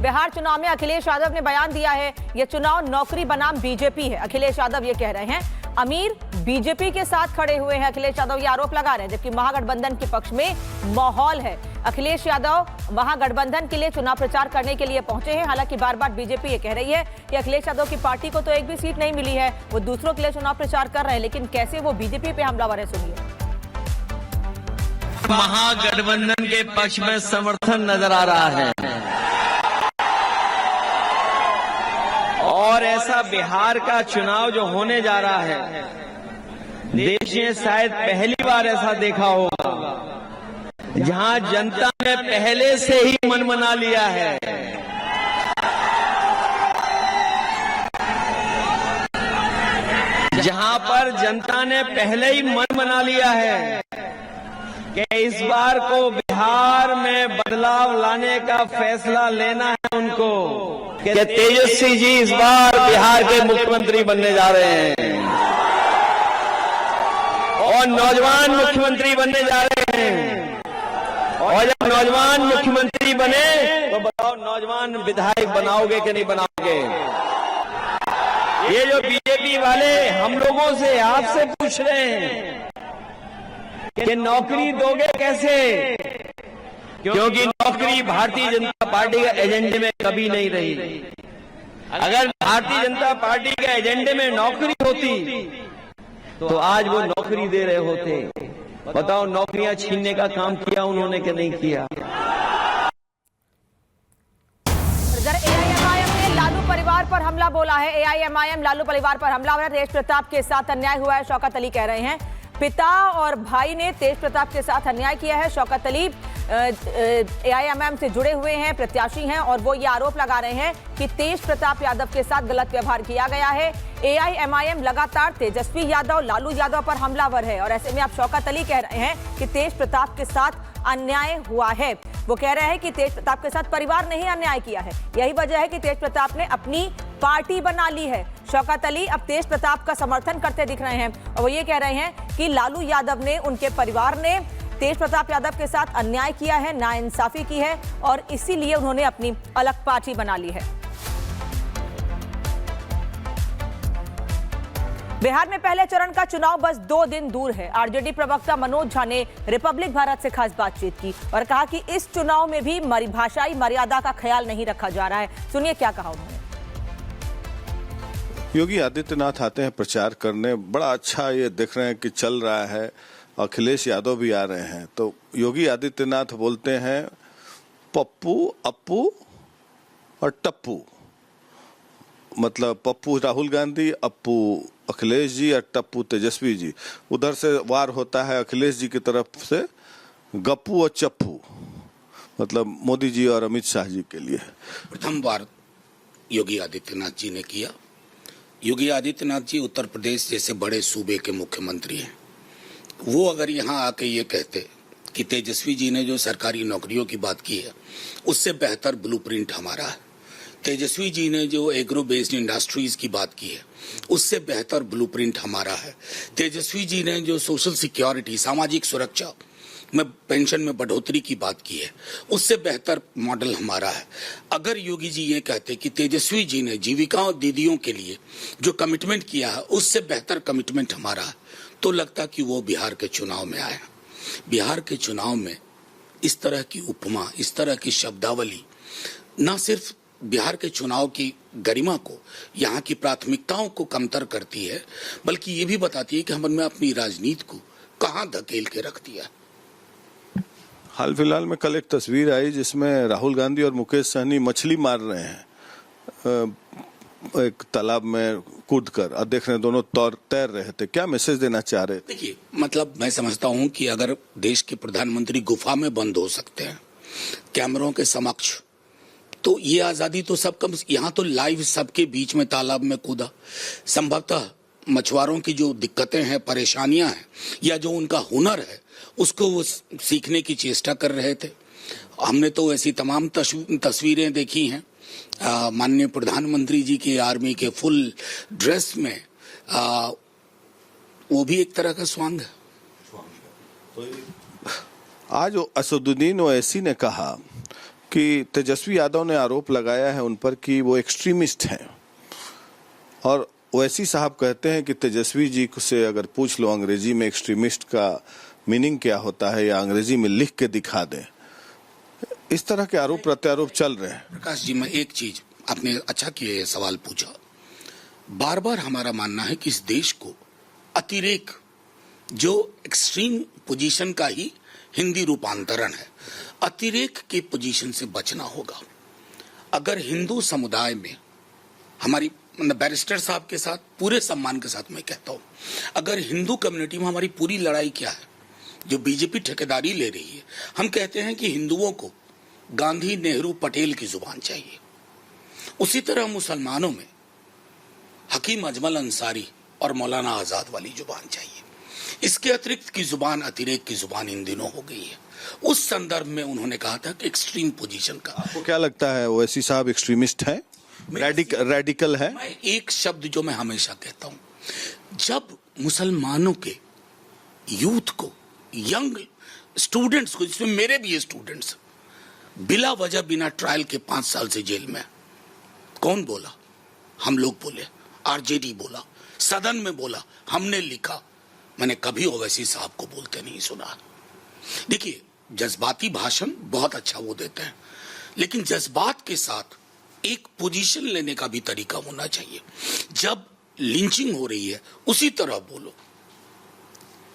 बिहार चुनाव में अखिलेश यादव ने बयान दिया है, यह चुनाव नौकरी बनाम बीजेपी है। अखिलेश यादव ये कह रहे हैं, अमीर बीजेपी के साथ खड़े हुए हैं। अखिलेश यादव ये आरोप लगा रहे हैं, जबकि महागठबंधन के पक्ष में माहौल है। अखिलेश यादव महागठबंधन के लिए चुनाव प्रचार करने के लिए पहुंचे हैं। हालांकि बार बार बीजेपी ये कह रही है कि अखिलेश यादव की पार्टी को तो एक भी सीट नहीं मिली है, वो दूसरों के लिए चुनाव प्रचार कर रहे हैं, लेकिन कैसे वो बीजेपी पे हमलावर है, सुनिए। महागठबंधन के पक्ष में समर्थन नजर आ रहा है और ऐसा बिहार का चुनाव जो होने जा रहा है, देश ने शायद पहली बार ऐसा देखा होगा जहां जनता ने पहले से ही मन बना लिया है। जहां पर जनता ने पहले ही मन बना लिया है कि इस बार को बिहार में बदलाव लाने का फैसला लेना है उनको, कि तेजस्वी जी इस बार बिहार के मुख्यमंत्री बनने जा रहे हैं और नौजवान मुख्यमंत्री बनने जा रहे हैं। और जब नौजवान मुख्यमंत्री बने तो बताओ नौजवान विधायक बनाओगे कि नहीं बनाओगे? ये जो बीजेपी वाले हम लोगों से, आपसे पूछ रहे हैं कि नौकरी दोगे कैसे, क्योंकि नौकरी भारतीय जनता पार्टी के एजेंडे में कभी नहीं रही। अगर भारतीय जनता पार्टी के एजेंडे में नौकरी होती तो आज वो नौकरी दे रहे होते। बताओ नौकरियां छीनने का काम किया उन्होंने कि नहीं किया? एआईएमआईएम ने लालू परिवार पर हमला बोला है। एआईएमआईएम लालू परिवार पर हमला हुआ है। तेज प्रताप के साथ अन्याय हुआ है, शौकत अली कह रहे हैं। पिता और भाई ने तेज प्रताप के साथ अन्याय किया है। शौकत अली एआईएमआईएम से जुड़े हुए हैं, प्रत्याशी हैं, और वो ये आरोप लगा रहे हैं कि तेज प्रताप यादव के साथ गलत व्यवहार किया गया है। एआईएमआईएम लगातार तेजस्वी यादव, लालू यादव पर हमलावर है, और ऐसे में अब शौकत अली कह रहे हैं कि तेज प्रताप के साथ अन्याय हुआ है। वो कह रहे हैं कि तेज प्रताप के साथ परिवार ने ही अन्याय किया है। यही वजह है कि तेज प्रताप ने अपनी पार्टी बना ली है। शौकत अली अब तेज प्रताप का समर्थन करते दिख रहे हैं, और वो ये कह रहे हैं कि लालू यादव ने, उनके परिवार ने तेज प्रताप यादव के साथ अन्याय किया है, नाइंसाफी की है, और इसीलिए उन्होंने अपनी अलग पार्टी बना ली है। बिहार में पहले चरण का चुनाव बस 2 दिन दूर है। आरजेडी प्रवक्ता मनोज झा ने रिपब्लिक भारत से खास बातचीत की और कहा कि इस चुनाव में भी भाषाई मर्यादा का ख्याल नहीं रखा जा रहा है। सुनिए क्या कहा उन्होंने। योगी आदित्यनाथ आते हैं प्रचार करने, बड़ा अच्छा ये देख रहे हैं कि चल रहा है। अखिलेश यादव भी आ रहे हैं, तो योगी आदित्यनाथ बोलते हैं पप्पू, अप्पू और टप्पू, मतलब पप्पू राहुल गांधी, अप्पू अखिलेश जी और टप्पू तेजस्वी जी। उधर से वार होता है अखिलेश जी की तरफ से गप्पू और चप्पू, मतलब मोदी जी और अमित शाह जी के लिए। प्रथम बार योगी आदित्यनाथ जी ने किया। योगी आदित्यनाथ जी उत्तर प्रदेश जैसे बड़े सूबे के मुख्यमंत्री हैं। वो अगर यहाँ आके ये कहते कि तेजस्वी जी ने जो सरकारी नौकरियों की बात की है उससे बेहतर ब्लूप्रिंट हमारा है, तेजस्वी जी ने जो एग्रो बेस्ड इंडस्ट्रीज की बात की है उससे बेहतर ब्लूप्रिंट हमारा है, तेजस्वी जी ने जो सोशल सिक्योरिटी, सामाजिक सुरक्षा में पेंशन में बढ़ोतरी की बात की है उससे बेहतर मॉडल हमारा है। अगर योगी जी ये कहते कि तेजस्वी जी ने जीविका और दीदियों के लिए जो कमिटमेंट किया है उससे बेहतर कमिटमेंट हमारा है, तो लगता कि वो बिहार के चुनाव में आया। बिहार के चुनाव में इस तरह की उपमा, इस तरह की शब्दावली न सिर्फ बिहार के चुनाव की गरिमा को, यहाँ की प्राथमिकताओं को कमतर करती है, बल्कि ये भी बताती है कि हमने अपनी राजनीति को कहाँ धकेल के रख दिया। हाल फिलहाल में कल एक तस्वीर आई जिसमें राहुल गांधी और मुकेश सहनी मछली मार रहे हैं एक तालाब में कूदकर, और देख रहे हैं दोनों तैर रहे थे। क्या मैसेज देना चाह रहे थे? देखिए, मतलब मैं समझता हूं कि अगर देश के प्रधानमंत्री गुफा में बंद हो सकते हैं कैमरों के समक्ष, तो ये आजादी तो सब कम, यहाँ तो लाइव सबके बीच में तालाब में कूदा। संभवतः मछुआरों की जो दिक्कतें हैं, परेशानियां हैं, या जो उनका हुनर है उसको वो सीखने की चेष्टा कर रहे थे। हमने तो ऐसी तमाम तस्वीरें देखी हैं माननीय प्रधानमंत्री जी की आर्मी के फुल ड्रेस में, वो भी एक तरह का स्वांग है। आज असदुद्दीन ओवैसी ने कहा कि तेजस्वी यादव ने आरोप लगाया है उन पर कि वो एक्सट्रीमिस्ट हैं। और ओवैसी साहब कहते हैं कि तेजस्वी जी से अगर पूछ लो अंग्रेजी में एक्सट्रीमिस्ट का मीनिंग क्या होता है या अंग्रेजी में लिख के दिखा दें। इस तरह के आरोप प्रत्यारोप चल रहे हैं। प्रकाश जी, मैं एक चीज, आपने अच्छा किया ये सवाल पूछा। बार बार हमारा मानना है कि इस देश को अतिरेक, जो एक्सट्रीम पोजीशन का ही हिंदी रूपांतरण है, अतिरेक के पोजीशन से बचना होगा। अगर हिंदू समुदाय में हमारी, बैरिस्टर साहब के साथ पूरे सम्मान के साथ मैं कहता हूं, अगर हिंदू कम्युनिटी में हमारी पूरी लड़ाई क्या है, जो बीजेपी ठेकेदारी ले रही है, हम कहते हैं कि हिंदुओं को गांधी, नेहरू, पटेल की जुबान चाहिए। उसी तरह मुसलमानों में हकीम अजमल अंसारी और मौलाना आजाद वाली जुबान चाहिए। इसके अतिरिक्त की जुबान, अतिरेक की जुबान इन दिनों हो गई है। उस संदर्भ में उन्होंने कहा था कि एक्सट्रीम पोजीशन का। आपको क्या लगता है ओवैसी साहब एक्सट्रीमिस्ट हैं, रेडिकल है? मैं एक शब्द जो मैं हमेशा कहता हूं, जब मुसलमानों के यूथ को, यंग स्टूडेंट्स को, जिसमें मेरे भी स्टूडेंट्स, बिला वजह बिना ट्रायल के 5 साल से जेल में, कौन बोला? हम लोग बोले, आरजेडी बोला, सदन में बोला, हमने लिखा। मैंने कभी ओवैसी साहब को बोलते नहीं सुना। देखिए, जज्बाती भाषण बहुत अच्छा वो देते हैं, लेकिन जज्बात के साथ एक पोजीशन लेने का भी तरीका होना चाहिए। जब लिंचिंग हो रही है उसी तरह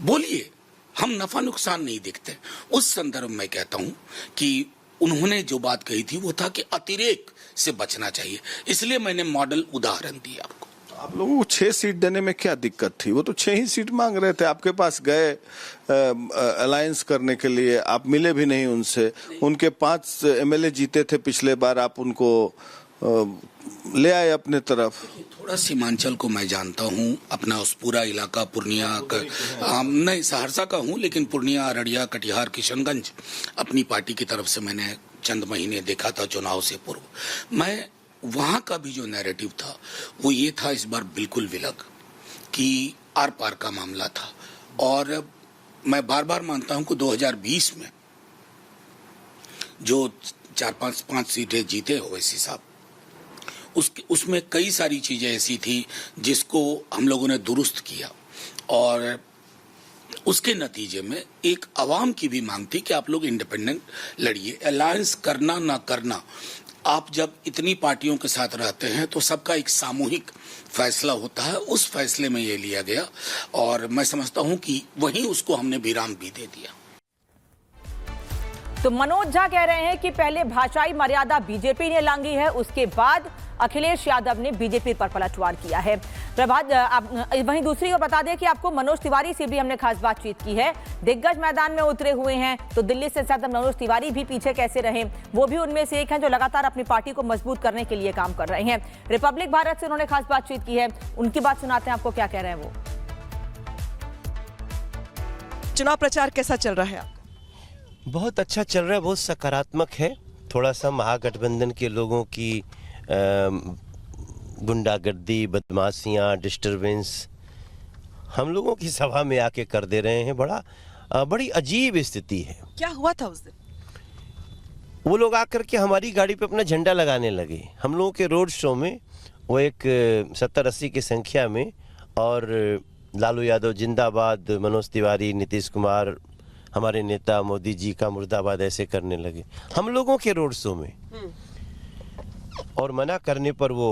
बोलिए, हम नफा नुकसान नहीं देखते। उस संदर्भ में कहता हूं कि उन्होंने जो बात कही थी वो था कि अतिरेक से बचना चाहिए, इसलिए मैंने मॉडल उदाहरण दिया आपको। आप लोगों को 6 सीट देने में क्या दिक्कत थी? वो तो 6 ही सीट मांग रहे थे, आपके पास गए अलायंस करने के लिए, आप मिले भी नहीं उनसे। उनके 5 एमएलए जीते थे पिछले बार, आप उनको ले आए अपने तरफ। थोड़ा सीमांचल को मैं जानता हूं, अपना उस पूरा इलाका, पूर्णिया नहीं सहरसा का हूं, लेकिन पूर्णिया, अररिया, कटिहार, किशनगंज अपनी पार्टी की तरफ से मैंने चंद महीने देखा था चुनाव से पूर्व। मैं वहां का भी जो नैरेटिव था वो ये था इस बार बिल्कुल विलग, कि आर पार का मामला था। और मैं बार बार मानता हूं कि 2020 में जो 4-5 सीटें जीते ओवैसी साहब, उसमें कई सारी चीजें ऐसी थी जिसको हम लोगों ने दुरुस्त किया, और उसके नतीजे में एक आवाम की भी मांग थी कि आप लोग इंडिपेंडेंट लड़िए। अलायंस करना ना करना, आप जब इतनी पार्टियों के साथ रहते हैं तो सबका एक सामूहिक फैसला होता है। उस फैसले में ये लिया गया, और मैं समझता हूं कि वहीं उसको हमने विराम भी दे दिया। तो मनोज झा कह रहे हैं कि पहले भाषाई मर्यादा बीजेपी ने लांघी है, उसके बाद अखिलेश यादव ने बीजेपी पर पलटवार किया है। प्रभात, वहीं दूसरी ओर बता दें कि आपको मनोज तिवारी से भी हमने खास बातचीत की है। दिग्गज मैदान में उतरे हुए हैं, तो दिल्ली से ज्यादा मनोज तिवारी भी पीछे कैसे रहे? वो भी उनमें से एक हैं जो लगातार अपनी पार्टी को मजबूत करने के लिए काम कर रहे हैं। रिपब्लिक भारत से उन्होंने खास बातचीत की है, उनकी बात सुनाते हैं आपको, क्या कह रहे हैं वो। चुनाव प्रचार कैसा चल रहा है? बहुत अच्छा चल रहा है, बहुत सकारात्मक है। थोड़ा सा महागठबंधन के लोगों की गुंडागर्दी, बदमाशियाँ, डिस्टरबेंस हम लोगों की सभा में आके कर दे रहे हैं। बड़ी अजीब स्थिति है। क्या हुआ था उस दिन? वो लोग आकर के हमारी गाड़ी पे अपना झंडा लगाने लगे। हम लोगों के रोड शो में वो एक 70-80 की संख्या में, और लालू यादव जिंदाबाद, मनोज तिवारी, नीतीश कुमार, हमारे नेता मोदी जी का मुर्दाबाद ऐसे करने लगे हम लोगों के रोड शो में। और मना करने पर वो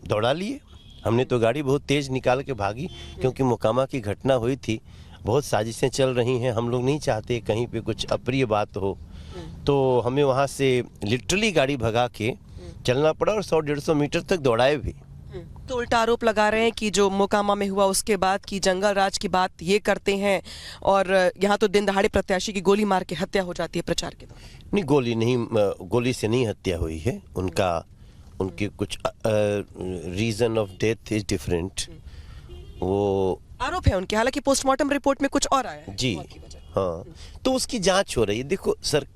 दौड़ा लिए। हमने तो गाड़ी बहुत तेज निकाल के भागी, क्योंकि मोकामा की घटना हुई थी, बहुत साजिशें चल रही हैं। हम लोग नहीं चाहते कहीं पे कुछ अप्रिय बात हो, तो हमें वहाँ से लिटरली गाड़ी भगा के चलना पड़ा, और 100-150 मीटर तक दौड़ाए भी। तो उल्टा आरोप लगा रहे हैं कि जो मोकामा में हुआ उसके बाद की जंगल राज की बात ये करते हैं, और यहाँ तो दिन दहाड़े प्रत्याशी की गोली मार के हत्या हो जाती है प्रचार के दौरान। नहीं, गोली से नहीं हत्या हुई है। उनके कुछ reason of death is different, वो आरोप है उनके। हालांकि पोस्टमार्टम रिपोर्ट में कुछ और आया है जी। हाँ, तो उसकी जांच हो रही है। देखो सर,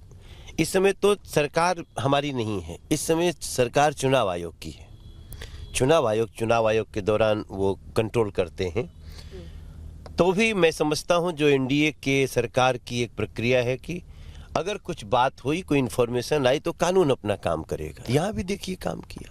इस समय तो सरकार हमारी नहीं है, इस समय सरकार चुनाव आयोग की है। चुनाव आयोग के दौरान वो कंट्रोल करते हैं। तो भी मैं समझता हूं जो एनडीए के सरकार की एक प्रक्रिया है कि अगर कुछ बात हुई, कोई इन्फॉर्मेशन आई तो कानून अपना काम करेगा। यहाँ भी देखिए काम किया।